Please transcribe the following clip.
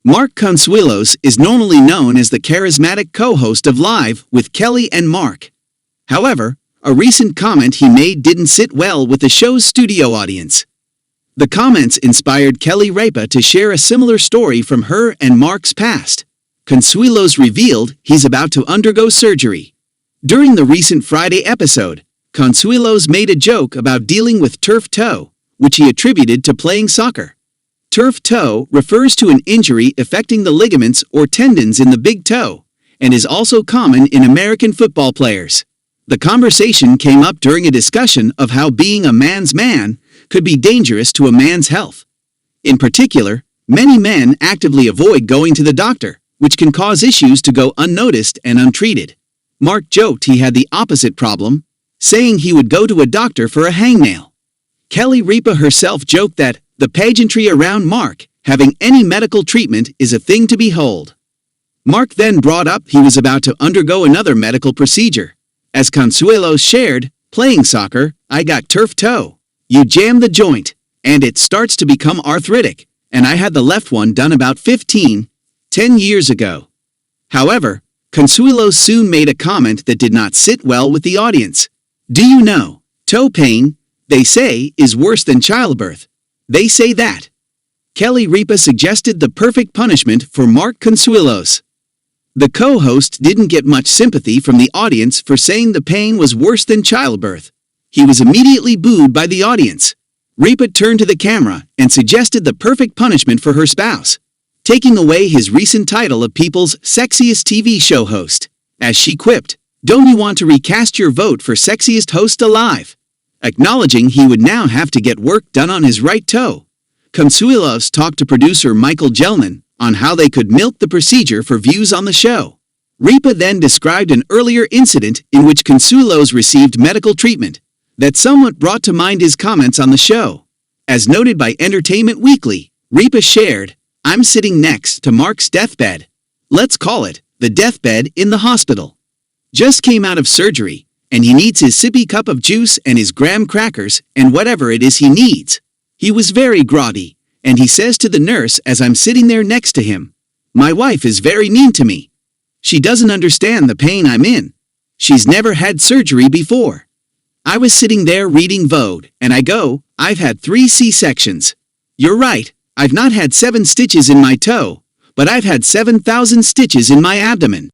Mark Consuelos is normally known as the charismatic co-host of Live with Kelly and Mark. However, a recent comment he made didn't sit well with the show's studio audience. The comments inspired Kelly Ripa to share a similar story from her and Mark's past. Consuelos revealed he's about to undergo surgery. During the recent Friday episode, Consuelos made a joke about dealing with turf toe, which he attributed to playing soccer. Turf toe refers to an injury affecting the ligaments or tendons in the big toe, and is also common in American football players. The conversation came up during a discussion of how being a man's man could be dangerous to a man's health. In particular, many men actively avoid going to the doctor, which can cause issues to go unnoticed and untreated. Mark joked he had the opposite problem, saying he would go to a doctor for a hangnail. Kelly Ripa herself joked that the pageantry around Mark having any medical treatment is a thing to behold. Mark then brought up he was about to undergo another medical procedure. As Consuelos shared, playing soccer, I got turf toe. You jam the joint, and it starts to become arthritic, and I had the left one done about 10 years ago. However, Consuelos soon made a comment that did not sit well with the audience. Do you know, toe pain, they say, is worse than childbirth. They say that. Kelly Ripa suggested the perfect punishment for Mark Consuelos. The co-host didn't get much sympathy from the audience for saying the pain was worse than childbirth. He was immediately booed by the audience. Ripa turned to the camera and suggested the perfect punishment for her spouse, taking away his recent title of People's Sexiest TV Show host. As she quipped, "Don't you want to recast your vote for Sexiest Host Alive?" Acknowledging he would now have to get work done on his right toe. Consuelos talked to producer Michael Gelman on how they could milk the procedure for views on the show. Ripa then described an earlier incident in which Consuelos received medical treatment that somewhat brought to mind his comments on the show. As noted by Entertainment Weekly, Ripa shared, "I'm sitting next to Mark's deathbed. Let's call it the deathbed in the hospital. Just came out of surgery, and he needs his sippy cup of juice and his graham crackers and whatever it is he needs. He was very groggy, and he says to the nurse as I'm sitting there next to him, 'My wife is very mean to me. She doesn't understand the pain I'm in. She's never had surgery before.' I was sitting there reading Vogue, and I go, 'I've had 3 C-sections. You're right, I've not had 7 stitches in my toe, but I've had 7,000 stitches in my abdomen.